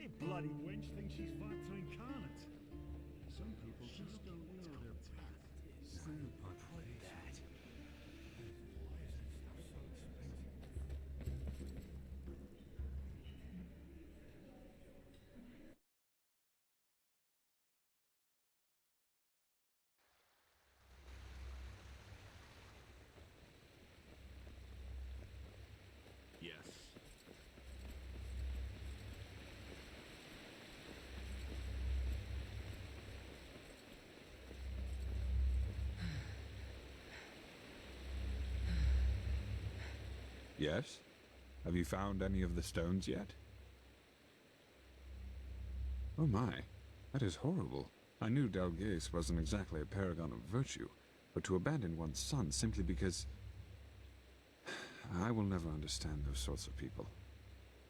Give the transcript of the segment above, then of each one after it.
You bloody wench thinks she's Vata incarnate. Some people just don't know their path. Yes. Yes? Have you found any of the stones yet? Oh my, that is horrible. I knew Dalgais wasn't exactly a paragon of virtue, but to abandon one's son simply because... I will never understand those sorts of people.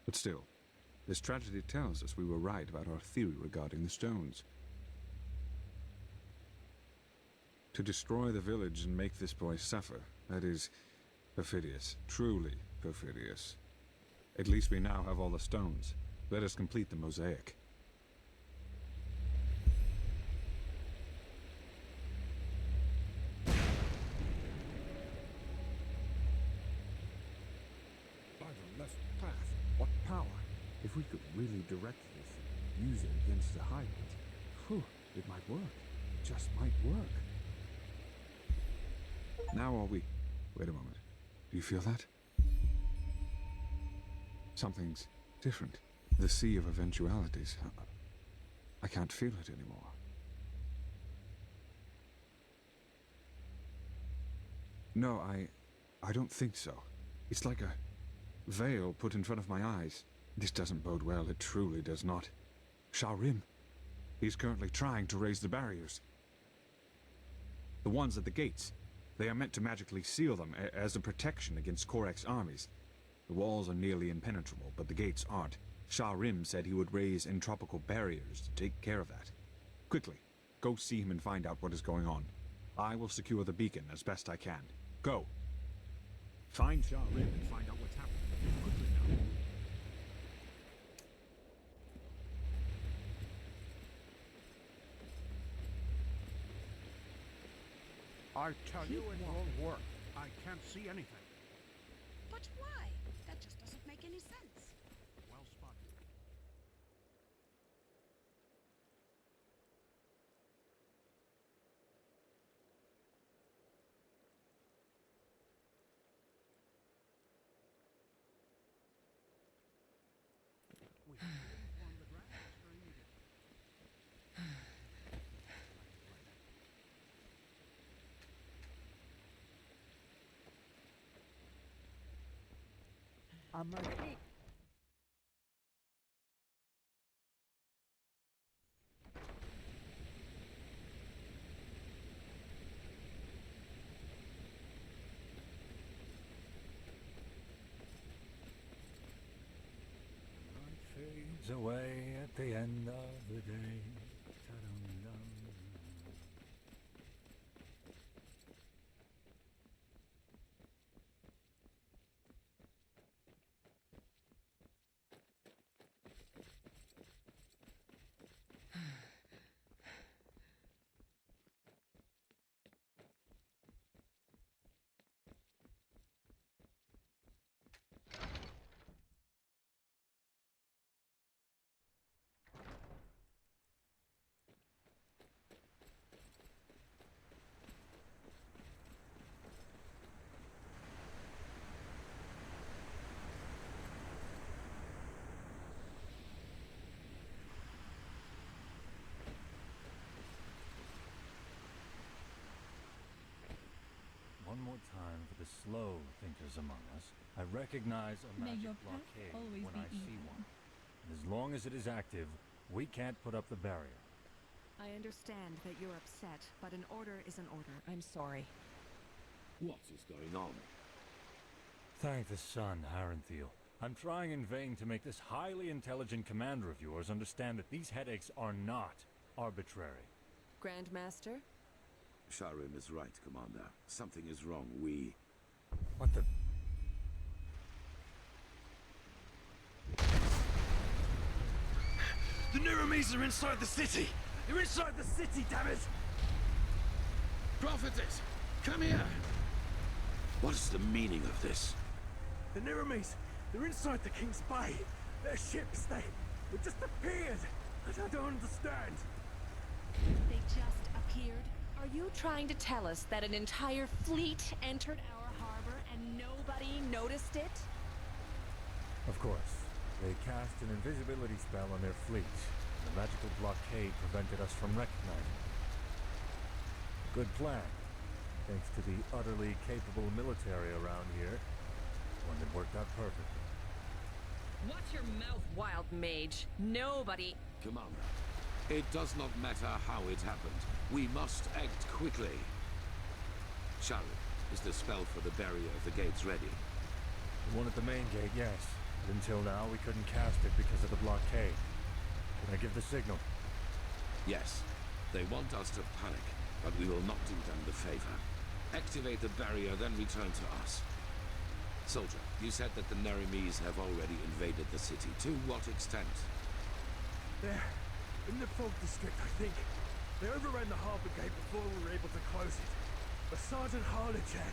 But still, this tragedy tells us we were right about our theory regarding the stones. To destroy the village and make this boy suffer, that is perfidious, truly perfidious. At least we now have all the stones. Let us complete the mosaic. By the left path, what power! If we could really direct this, use it against the hybrids, whew, it might work. It just might work. Now are we... Wait a moment. Do you feel that? Something's different. The sea of eventualities. I can't feel it anymore. No, I don't think so. It's like a veil put in front of my eyes. This doesn't bode well, it truly does not. Sharim. He's currently trying to raise the barriers. The ones at the gates. They are meant to magically seal them as a protection against Korak's armies. The walls are nearly impenetrable, but the gates aren't. Sharim said he would raise entropical barriers to take care of that. Quickly, go see him and find out what is going on. I will secure the beacon as best I can. Go. Find Sharim and find out what's happening. Quickly now. I tell you it won't work. I can't see anything. But why? That just doesn't make any sense. Well spotted. We have to form the Grandmaster immediately. On my feet. Light fades away at the end of the day. Ta-dum-dum. One more time for the slow thinkers among us. I recognize a May magic your path blockade always when be I see even. one. And as long as it is active, we can't put up the barrier. I understand that you're upset, but an order is an order. I'm sorry. What is going on? Thank the sun, Harenthiel. I'm trying in vain to make this highly intelligent commander of yours understand that these headaches are not arbitrary. Grandmaster? Sharim is right, Commander. Something is wrong. What the... The Niramis are inside the city! They're inside the city, damn it! Prophetess, come here! What is the meaning of this? The Niramis, they're inside the King's Bay. Their ships, they just appeared. I don't understand. They just appeared? Are you trying to tell us that an entire fleet entered our harbor and nobody noticed it? Of course. They cast an invisibility spell on their fleet. The magical blockade prevented us from recognizing it. Good plan. Thanks to the utterly capable military around here, one that worked out perfectly. Watch your mouth, wild mage. Nobody... Commander, it does not matter how it happened. We must act quickly. Sharon, is the spell for the barrier of the gates ready? The one at the main gate, yes. But until now, we couldn't cast it because of the blockade. Can I give the signal? Yes. They want us to panic, but we will not do them the favor. Activate the barrier, then return to us. Soldier, you said that the Nerimes have already invaded the city. To what extent? They're in the fog district, I think. They overran the harbor gate before we were able to close it. But Sergeant Harlechan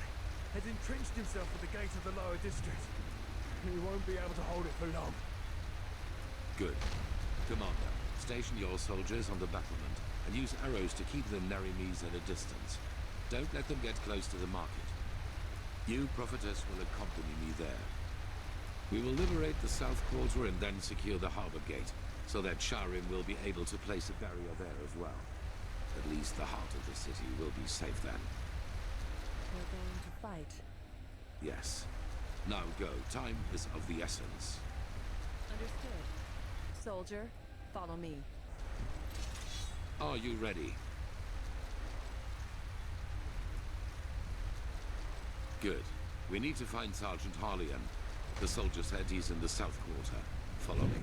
has entrenched himself at the gate of the lower district. He won't be able to hold it for long. Good. Commander, station your soldiers on the battlement and use arrows to keep the Nerimes at a distance. Don't let them get close to the market. You, Prophetess, will accompany me there. We will liberate the south quarter and then secure the harbor gate, so that Sharim will be able to place a barrier there as well. At least the heart of the city will be safe then. We're going to fight. Yes. Now go. Time is of the essence. Understood. Soldier, follow me. Are you ready? Good. We need to find Sergeant Harleyan. The soldier said he's in the south quarter. Follow me.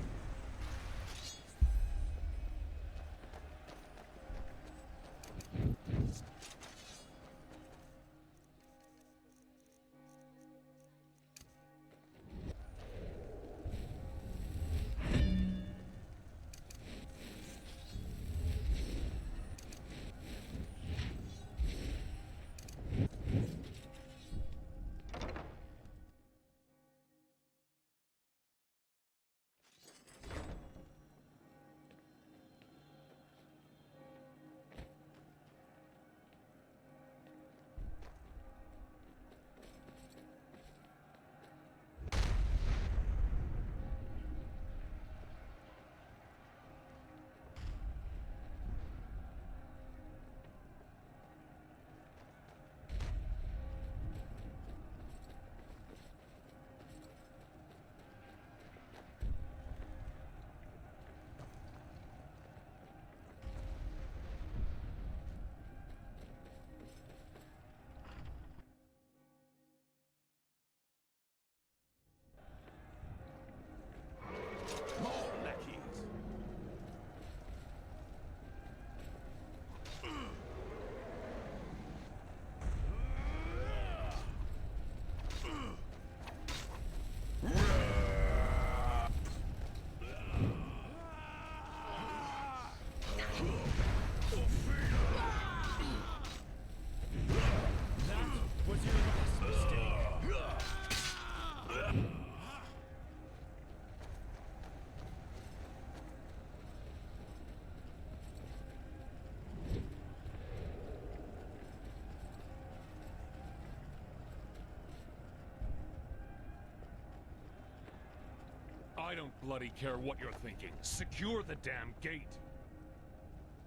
I don't bloody care what you're thinking. Secure the damn gate.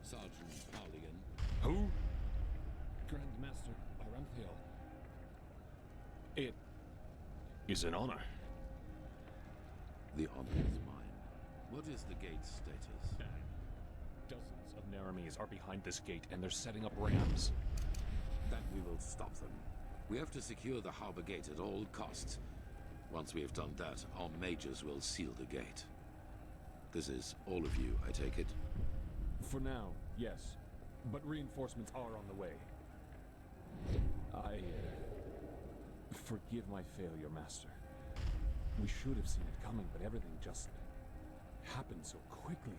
Sergeant Harleyan. Who? Grandmaster Aranthiel. It is an honor. The honor is mine. What is the gate's status? Dozens of Naramis are behind this gate, and they're setting up rams. Then we will stop them. We have to secure the harbor gate at all costs. Once we have done that, our mages will seal the gate. This is all of you, I take it? For now, yes. But reinforcements are on the way. Forgive my failure, Master. We should have seen it coming, but everything just happened so quickly.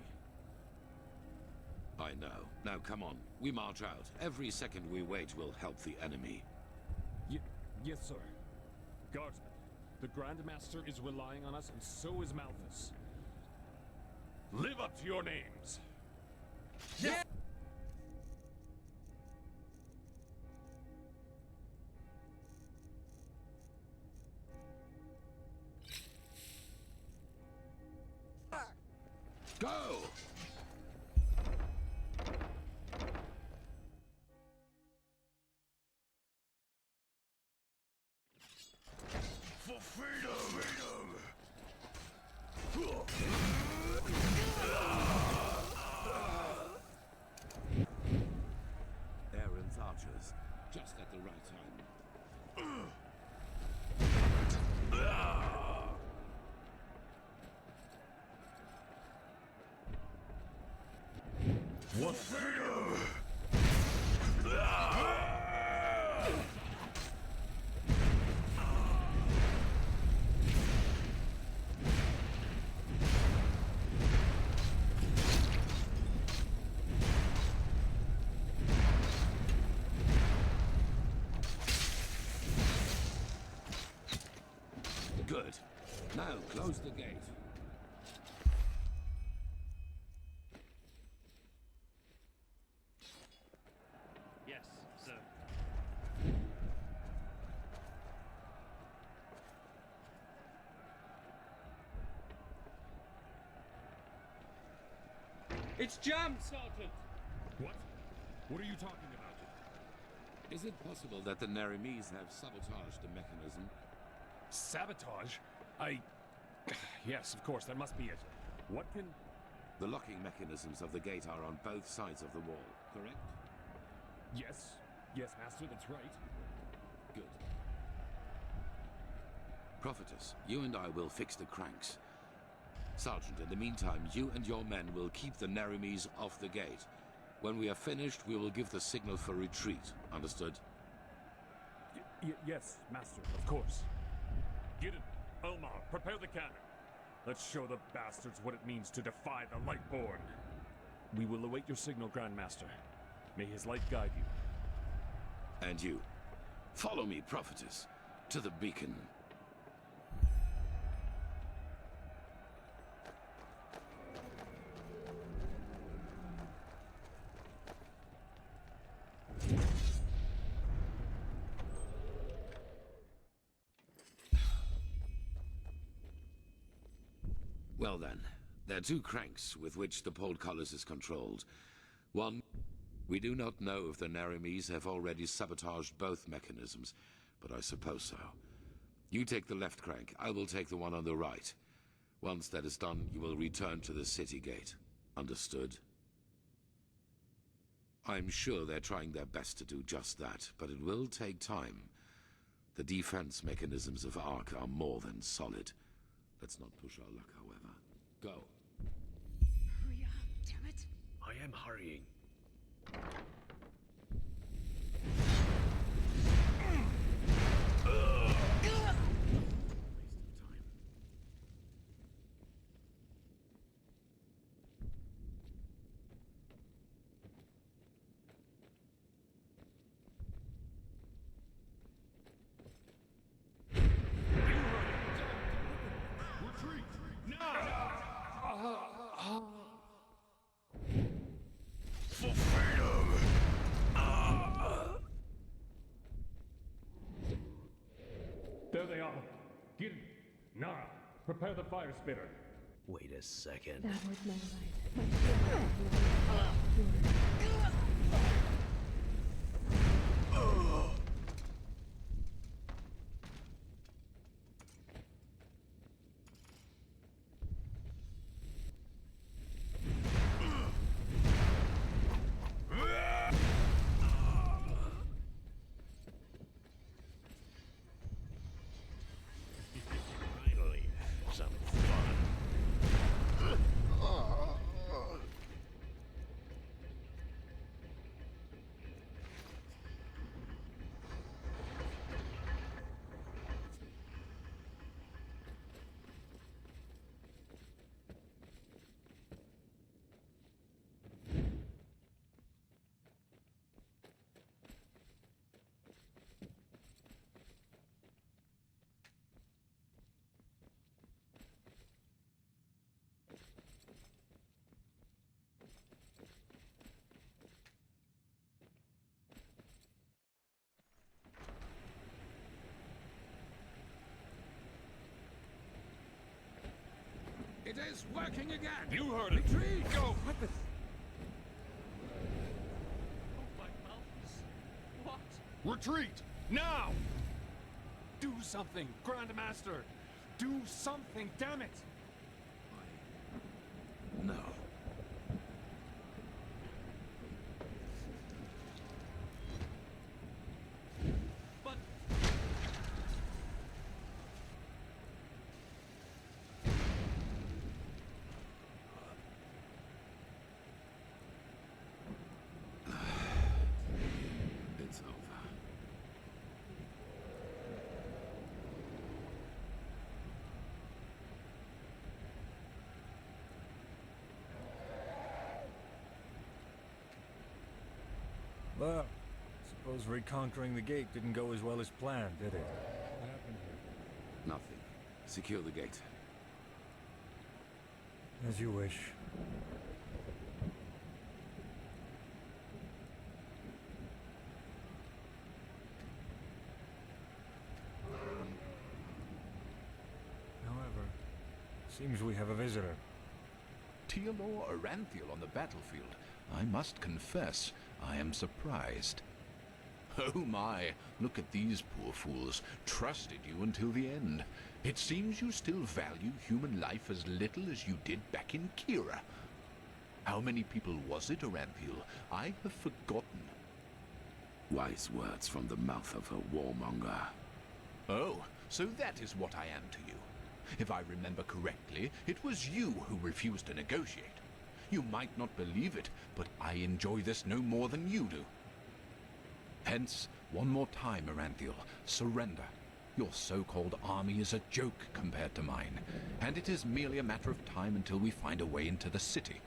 I know. Now come on, we march out. Every second we wait will help the enemy. Yes, sir. Guardsmen, the Grand Master is relying on us, and so is Malthus. Live up to your names! Yeah! Go! For freedom! Aaron's archers, just at the right time. For freedom! Good. Now close the gate. Yes, sir. It's jammed, Sergeant! What? What are you talking about? Is it possible that the Narimes have sabotaged the mechanism? Sabotage? Yes, of course, that must be it. What can... The locking mechanisms of the gate are on both sides of the wall, correct? Yes. Yes, Master, that's right. Good. Prophetess, you and I will fix the cranks. Sergeant, in the meantime, you and your men will keep the Narimes off the gate. When we are finished, we will give the signal for retreat. Understood? Yes, Master, of course. Gideon, Omar, prepare the cannon. Let's show the bastards what it means to defy the Lightborn. We will await your signal, Grand Master. May his light guide you. And you. Follow me, Prophetess, to the beacon. Well then, there are two cranks with which the portcullis is controlled. One, we do not know if the Narimes have already sabotaged both mechanisms, but I suppose so. You take the left crank, I will take the one on the right. Once that is done, you will return to the city gate. Understood? I'm sure they're trying their best to do just that, but it will take time. The defense mechanisms of Ark are more than solid. Let's not push our luck, however. Go. Hurry up, damn it. I am hurrying. For freedom! There they are. Gideon, Nara, prepare the fire spitter. Wait a second. That was my life. My Finally, some fun. It is working again! You heard it! Retreat! Go! Retreat! Now! Do something, Grandmaster! Do something, damn it! No. But... It's over. Well, suppose reconquering the gate didn't go as well as planned, did it? What happened here? Nothing. Secure the gate. As you wish. However, seems we have a visitor. Leorою Эрен on the battlefield. I must confess, I am surprised. Oh my, look at these poor fools. Trusted you until the end. It seems you still value human life as little as you did back in Kira. How many people was it, Эрен? I have forgotten. Wise words from the mouth of a warmonger. Oh, so that is what I am to you. If I remember correctly, it was you who refused to negotiate. You might not believe it, but I enjoy this no more than you do. Hence, one more time, Эрен, surrender. Your so-called army is a joke compared to mine, and it is merely a matter of time until we find a way into the city.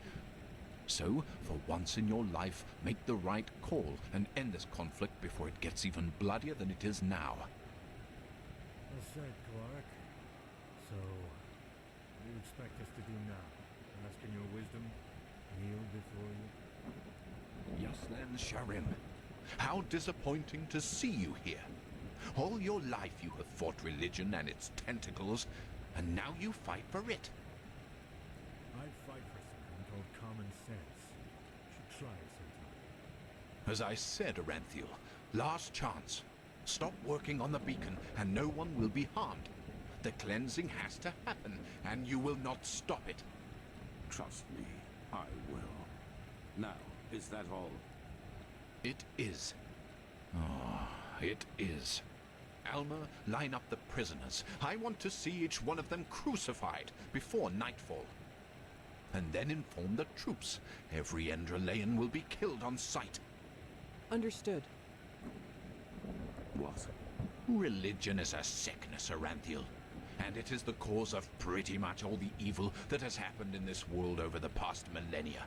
So, for once in your life, make the right call and end this conflict before it gets even bloodier than it is now. Well said, Clark. So, what do you expect us to do now? Ask in your wisdom? Kneel before you? Yaslan Sharim, how disappointing to see you here. All your life you have fought religion and its tentacles, and now you fight for it. I fight for something called common sense. Should try it sometime. As I said, Эрен, last chance. Stop working on the beacon, and no one will be harmed. The cleansing has to happen, and you will not stop it. Trust me, I will. Now, is that all? It is. Oh, it is. Alma, line up the prisoners. I want to see each one of them crucified before nightfall. And then inform the troops. Every Enderalayan will be killed on sight. Understood. What? Religion is a sickness, Эрен, and it is the cause of pretty much all the evil that has happened in this world over the past millennia.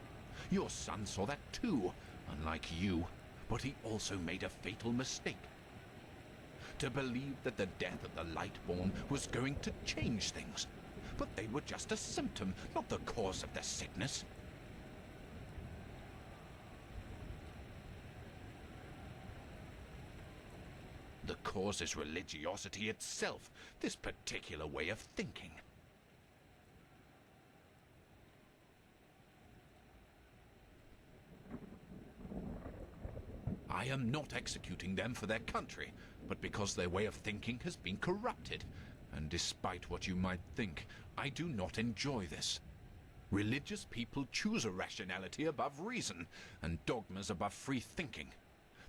Your son saw that too, unlike you, but he also made a fatal mistake. To believe that the death of the Lightborn was going to change things. But they were just a symptom, not the cause of the sickness. The cause is religiosity itself, this particular way of thinking. I am not executing them for their country, but because their way of thinking has been corrupted. And despite what you might think, I do not enjoy this. Religious people choose irrationality above reason, and dogmas above free thinking.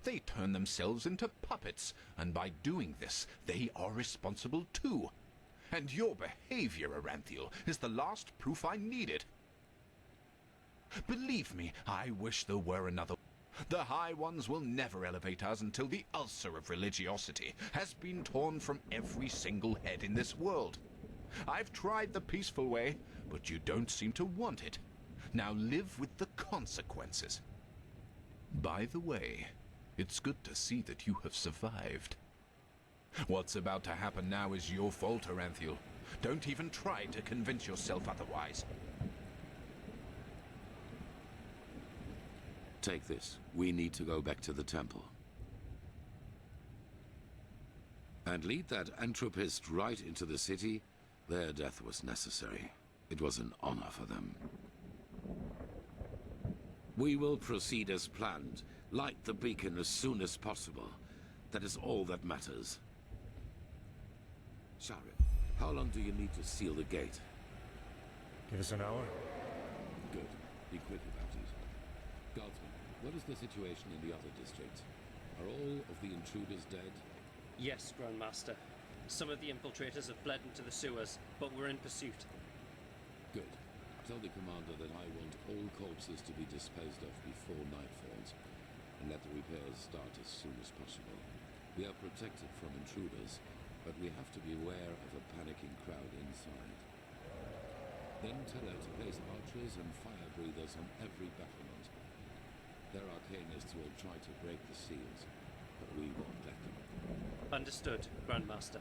They turn themselves into puppets, and by doing this, they are responsible too. And your behavior, Эрен, is the last proof I needed. Believe me, I wish there were another. The High Ones will never elevate us until the ulcer of religiosity has been torn from every single head in this world. I've tried the peaceful way, but you don't seem to want it. Now live with the consequences. By the way, it's good to see that you have survived. What's about to happen now is your fault, Эрен. Don't even try to convince yourself otherwise. Take this. We need to go back to the temple. And lead that anthropist right into the city. Their death was necessary. It was an honor for them. We will proceed as planned. Light the beacon as soon as possible. That is all that matters. Sharim, how long do you need to seal the gate? Give us an hour. Good. Be quick about it. Guardsman, what is the situation in the other districts? Are all of the intruders dead? Yes, Grandmaster. Some of the infiltrators have bled into the sewers, but we're in pursuit. Good. Tell the commander that I want all corpses to be disposed of before night falls, and let the repairs start as soon as possible. We are protected from intruders, but we have to be aware of a panicking crowd inside. Then tell her to place archers and fire breathers on every battlement. Their arcanists will try to break the seals, but we won't let them. Understood, Grandmaster.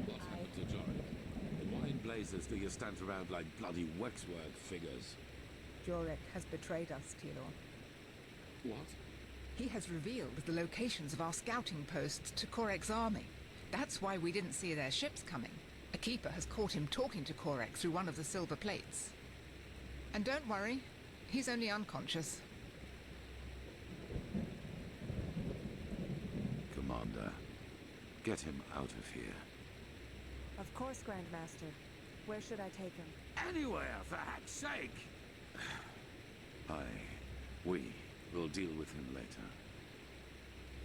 What happened to Jorik? Why in blazes do you stand around like bloody waxwork figures? Jorik has betrayed us, Tilor. What? He has revealed the locations of our scouting posts to Korek's army. That's why we didn't see their ships coming. A keeper has caught him talking to Korek through one of the silver plates. And don't worry, he's only unconscious. Commander, get him out of here. Of course, Grandmaster. Where should I take him? Anywhere, for heck's sake! We will deal with him later.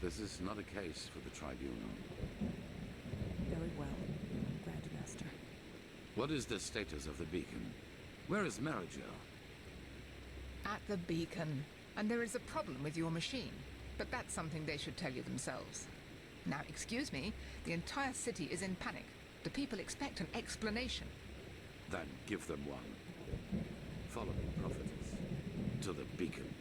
This is not a case for the tribunal. Very well, Grandmaster. What is the status of the beacon? Where is Marigel? At the beacon. And there is a problem with your machine. But that's something they should tell you themselves. Now, excuse me, the entire city is in panic. The people expect an explanation. Then give them one. Follow me, prophetess, to the beacon.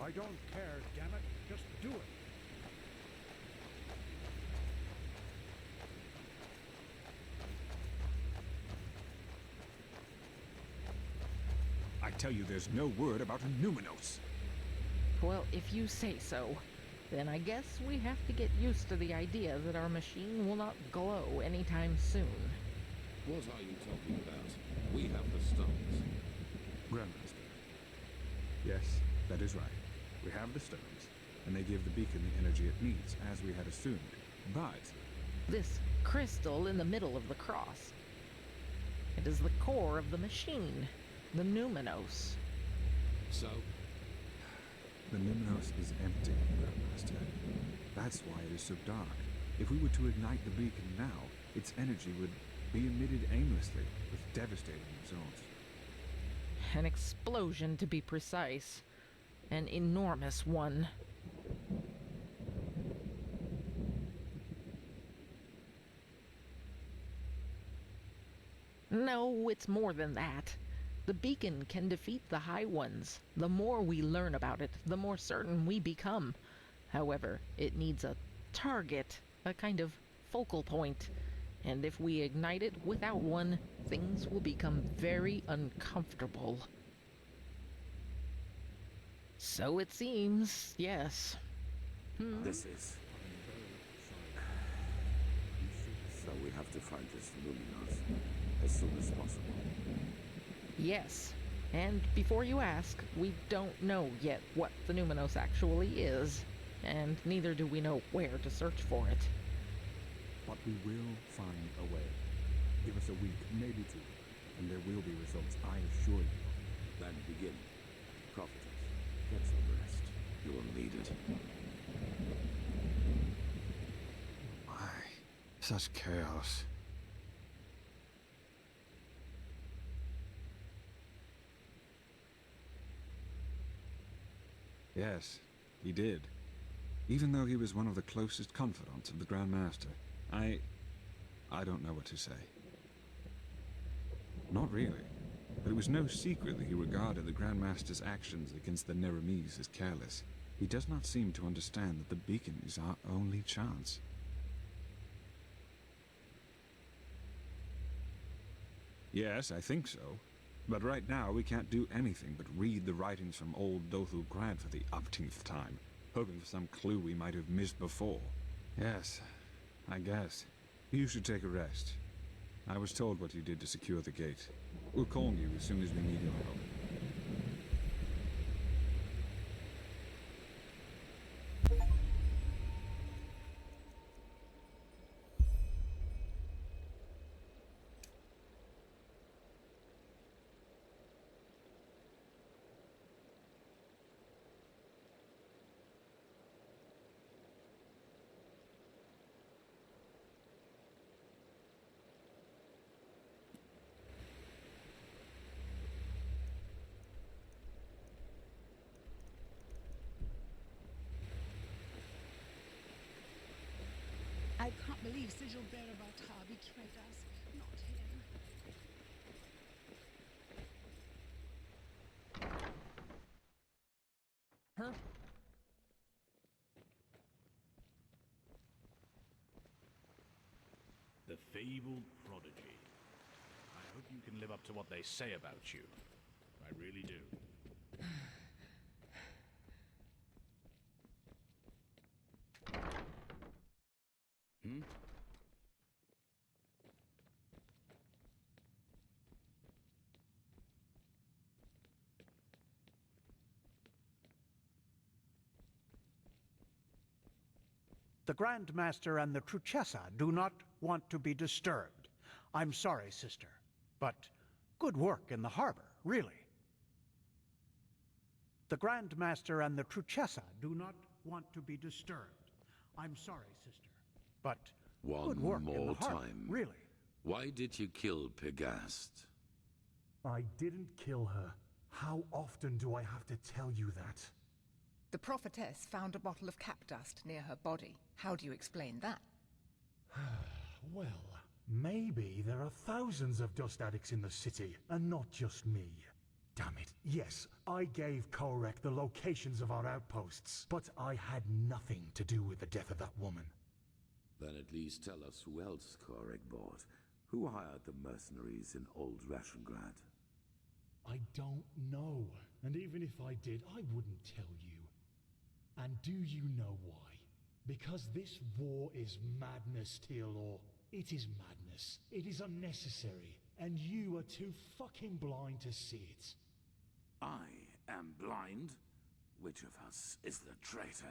I don't care, damn it. Just do it. I tell you, there's no word about a numinos. Well, if you say so, then I guess we have to get used to the idea that our machine will not glow anytime soon. What are you talking about? We have the stones. Grandmaster. Yes, that is right. We have the stones, and they give the beacon the energy it needs, as we had assumed. But this crystal in the middle of the cross, it is the core of the machine, the numinos. So? The numinos is empty, Grandmaster. That's why it is so dark. If we were to ignite the beacon now, its energy would be emitted aimlessly, with devastating results. An explosion, to be precise. An enormous one. No, it's more than that. The beacon can defeat the High Ones. The more we learn about it, the more certain we become. However, it needs a target, a kind of focal point. And if we ignite it without one, things will become very uncomfortable. So it seems, yes. This is... So we have to find this luminos as soon as possible. Yes. And before you ask, we don't know yet what the numinos actually is. and neither do we know where to search for it. But we will find a way. Give us a week, maybe two, and there will be results, I assure you. Then begin. Prophetess, get some rest. You will need it. My, such chaos. Yes, he did. Even though he was one of the closest confidants of the Grand Master, I don't know what to say. Not really. But it was no secret that he regarded the Grand Master's actions against the Neramis as careless. He does not seem to understand that the beacon is our only chance. Yes, I think so. But right now we can't do anything but read the writings from old Dothul Grad for the umpteenth time, hoping for some clue we might have missed before. Yes, I guess. You should take a rest. I was told what you did to secure the gate. We'll call you as soon as we need your help. I can't believe Sigil Berabata betrayed us. Not him. Huh? The fabled prodigy. I hope you can live up to what they say about you. I really do. Hmm? The Grand Master and the Truchessa do not want to be disturbed. I'm sorry, sister, but good work in the harbor, really. The Grand Master and the Truchessa do not want to be disturbed. I'm sorry, sister, but good work in the harbor, really. Why did you kill Pegast? I didn't kill her. How often do I have to tell you that? The prophetess found a bottle of cap dust near her body. How do you explain that? Well, maybe there are thousands of dust addicts in the city, and not just me. Damn it. Yes, I gave Korek the locations of our outposts, but I had nothing to do with the death of that woman. Then at least tell us who else Korek bought. Who hired the mercenaries in Old Rashengrad? I don't know, and even if I did, I wouldn't tell you. And do you know why? Because this war is madness, Tealor. It is madness. It is unnecessary. And you are too fucking blind to see it. I am blind? Which of us is the traitor?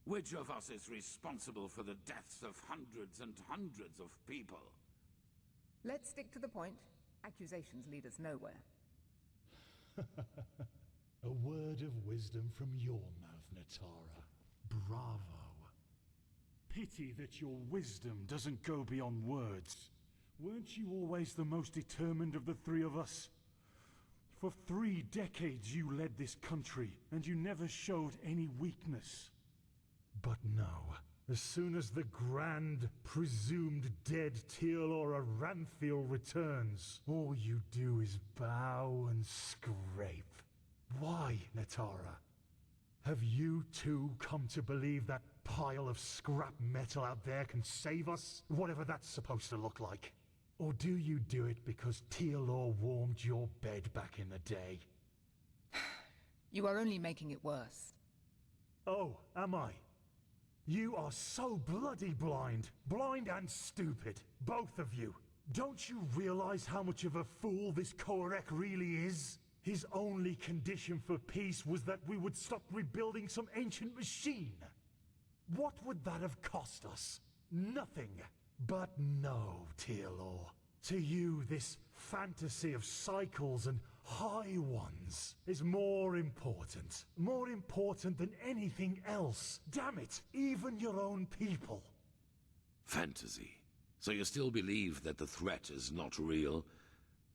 Which of us is responsible for the deaths of hundreds and hundreds of people? Let's stick to the point. Accusations lead us nowhere. A word of wisdom from your mouth, Natara. Bravo. Pity that your wisdom doesn't go beyond words. Weren't you always the most determined of the three of us? For 3 decades you led this country, and you never showed any weakness. But no, as soon as the grand, presumed dead Tealor Aranthiel returns, all you do is bow and scrape. Why, Natara? Have you too come to believe that pile of scrap metal out there can save us? Whatever that's supposed to look like. Or do you do it because Tealor warmed your bed back in the day? You are only making it worse. Oh, am I? You are so bloody blind. Blind and stupid. Both of you. Don't you realize how much of a fool this Korek really is? His only condition for peace was that we would stop rebuilding some ancient machine. What would that have cost us? Nothing. But no, Tealor. To you, this fantasy of cycles and high ones is more important. More important than anything else. Damn it, even your own people. Fantasy. So you still believe that the threat is not real?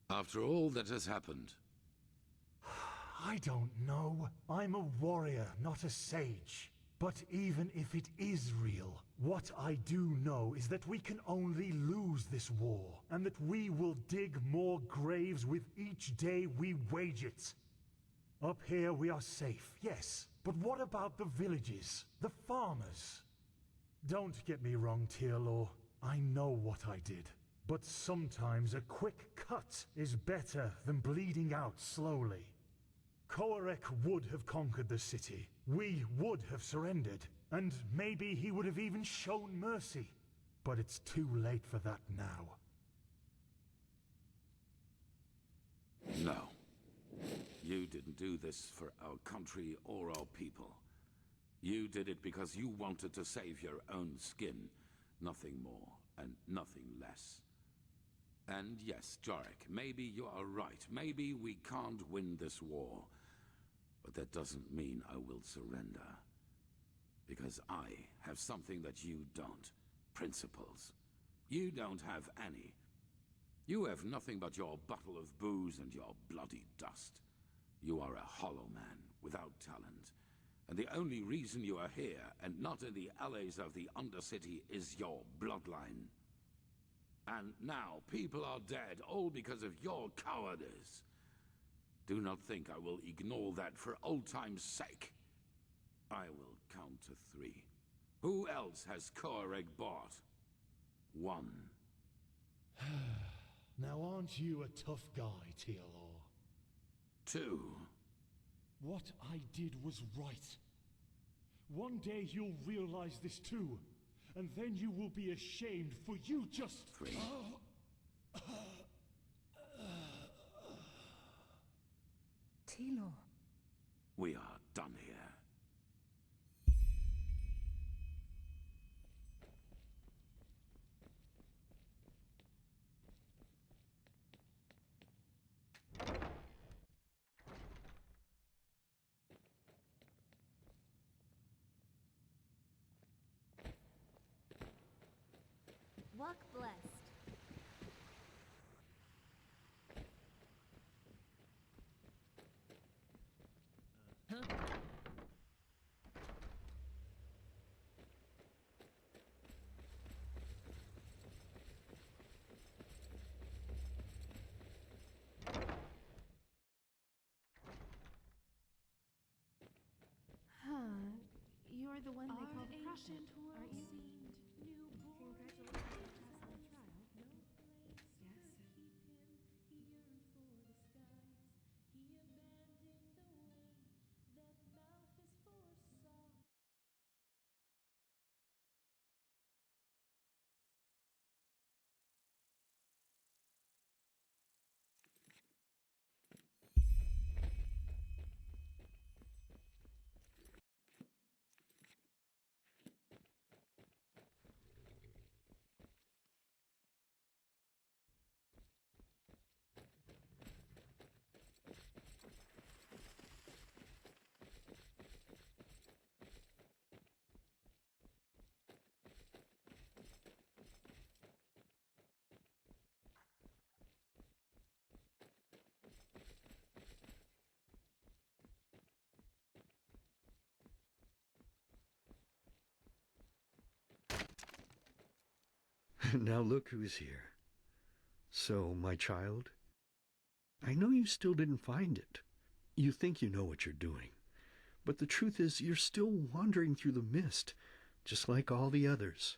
After all that has happened? I don't know. I'm a warrior, not a sage. But even if it is real, what I do know is that we can only lose this war, and that we will dig more graves with each day we wage it. Up here we are safe, yes, but what about the villages, the farmers? Don't get me wrong, Tealor. I know what I did. But sometimes a quick cut is better than bleeding out slowly. Koarek would have conquered the city. We would have surrendered. And maybe he would have even shown mercy. But it's too late for that now. No. You didn't do this for our country or our people. You did it because you wanted to save your own skin. Nothing more and nothing less. And yes, Jorek, maybe you are right. Maybe we can't win this war. But that doesn't mean I will surrender. Because I have something that you don't. Principles. You don't have any. You have nothing but your bottle of booze and your bloody dust. You are a hollow man without talent. And the only reason you are here and not in the alleys of the Undercity is your bloodline. And now people are dead, all because of your cowardice. Do not think I will ignore that for old time's sake. I will count to 3. Who else has Koareg bought? 1. Now aren't you a tough guy, Tealor? 2. What I did was right. One day you'll realize this too, and then you will be ashamed for you just... 3. Tealor. We are done here. Walk blessed. You're the one they call the prophet, aren't you? Congratulations on passing the trial. Now look who's here. So, my child, I know you still didn't find it. You think you know what you're doing. But the truth is you're still wandering through the mist, just like all the others.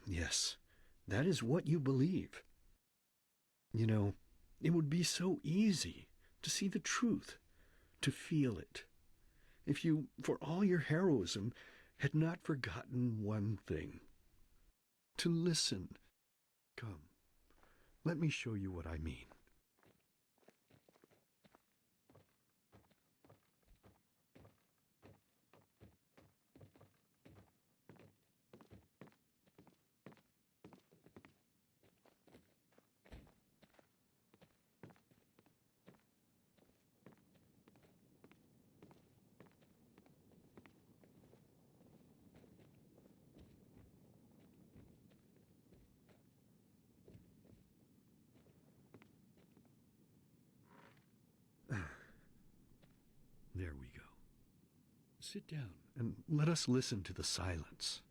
Yes, that is what you believe. You know, it would be so easy to see the truth, to feel it, if you, for all your heroism, had not forgotten one thing. To listen. Come, let me show you what I mean. There we go. Sit down and let us listen to the silence.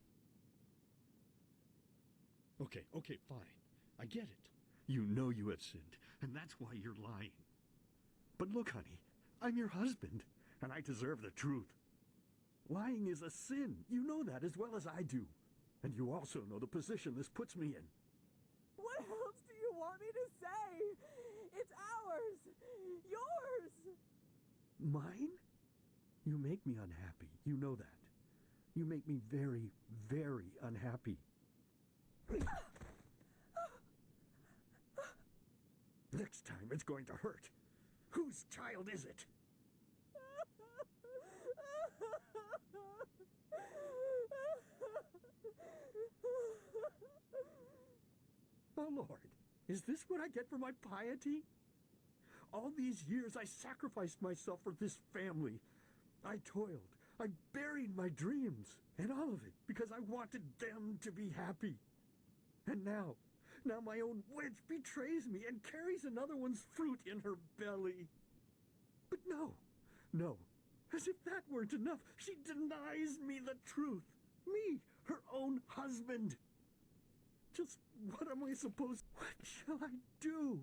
Okay, fine. I get it. You know you have sinned, and that's why you're lying. But look, honey, I'm your husband, and I deserve the truth. Lying is a sin. You know that as well as I do. And you also know the position this puts me in. What else do you want me to say? It's ours. Yours. Mine? You make me unhappy. You know that. You make me very, very unhappy. Next time it's going to hurt. Whose child is it? Oh, Lord, is this what I get for my piety? All these years I sacrificed myself for this family. I toiled. I buried my dreams. And all of it because I wanted them to be happy. And now my own witch betrays me and carries another one's fruit in her belly. But no, as if that weren't enough, she denies me the truth. Me, her own husband. Just what am I supposed... What shall I do?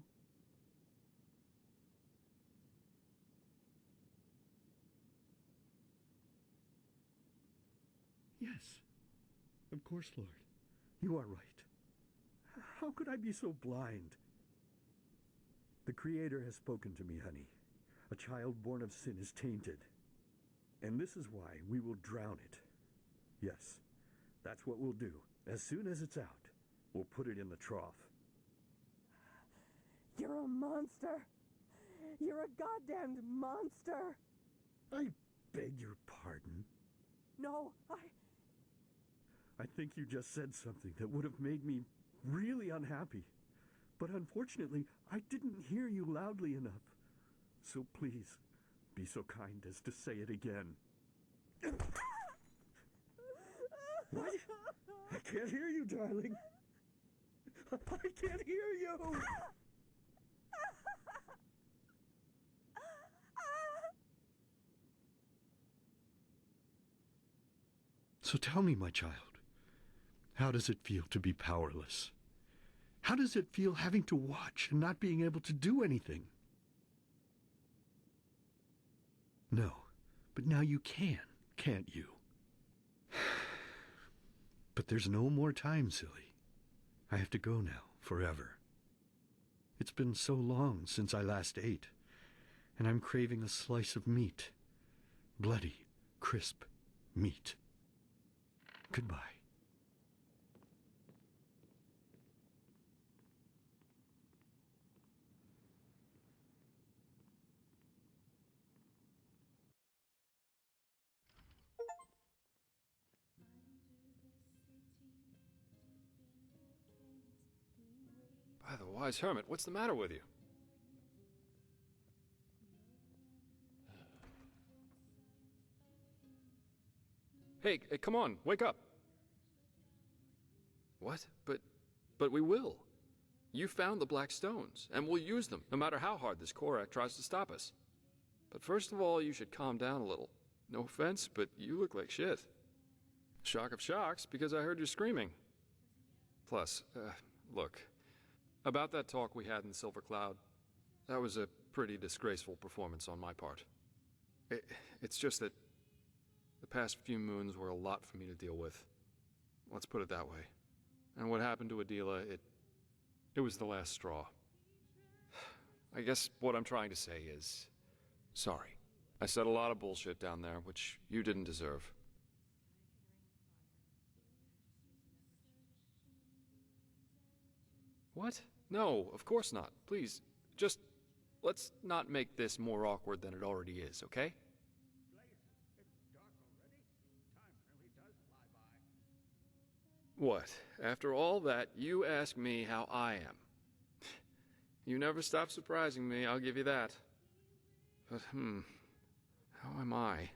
Yes, of course, Lord. You are right. How could I be so blind? The Creator has spoken to me, honey. A child born of sin is tainted. And this is why we will drown it. Yes, that's what we'll do. As soon as it's out, we'll put it in the trough. You're a monster. You're a goddamned monster. I beg your pardon. No, I think you just said something that would have made me really unhappy. But unfortunately, I didn't hear you loudly enough. So please, be so kind as to say it again. What? I can't hear you, darling. I can't hear you. So tell me, my child, how does it feel to be powerless? How does it feel having to watch and not being able to do anything? No, but now you can, can't you? But there's no more time, silly. I have to go now, forever. It's been so long since I last ate, and I'm craving a slice of meat. Bloody, crisp meat. Goodbye. By the wise hermit, what's the matter with you? Hey, come on, wake up. What? But we will. You found the black stones, and we'll use them, no matter how hard this Korak tries to stop us. But first of all, you should calm down a little. No offense, but you look like shit. Shock of shocks, because I heard you screaming. Plus, look, about that talk we had in the Silver Cloud, that was a pretty disgraceful performance on my part. It's just that the past few moons were a lot for me to deal with. Let's put it that way. And what happened to Adela, it was the last straw. I guess what I'm trying to say is, sorry. I said a lot of bullshit down there, which you didn't deserve. What? No, of course not. Please, just let's not make this more awkward than it already is, okay? What? After all that, you ask me how I am. You never stop surprising me, I'll give you that. But, how am I?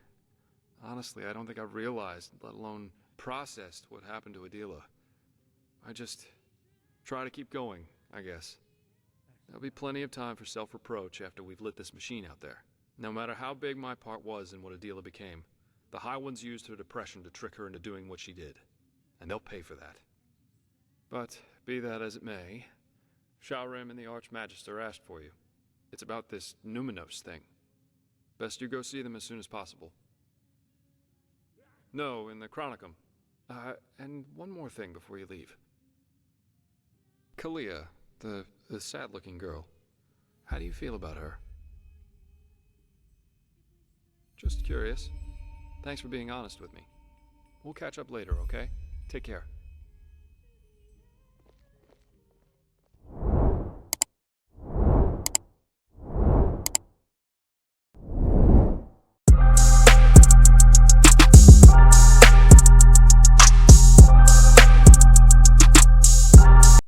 Honestly, I don't think I've realized, let alone processed what happened to Adela. I just try to keep going, I guess. There'll be plenty of time for self-reproach after we've lit this machine out there. No matter how big my part was in what Adela became, the High Ones used her depression to trick her into doing what she did, and they'll pay for that. But, be that as it may, Shalrim and the Archmagister asked for you. It's about this Numenos thing. Best you go see them as soon as possible. No, in the Chronicum. And one more thing before you leave. Kalia, the sad-looking girl. How do you feel about her? Just curious. Thanks for being honest with me. We'll catch up later, okay? Take care.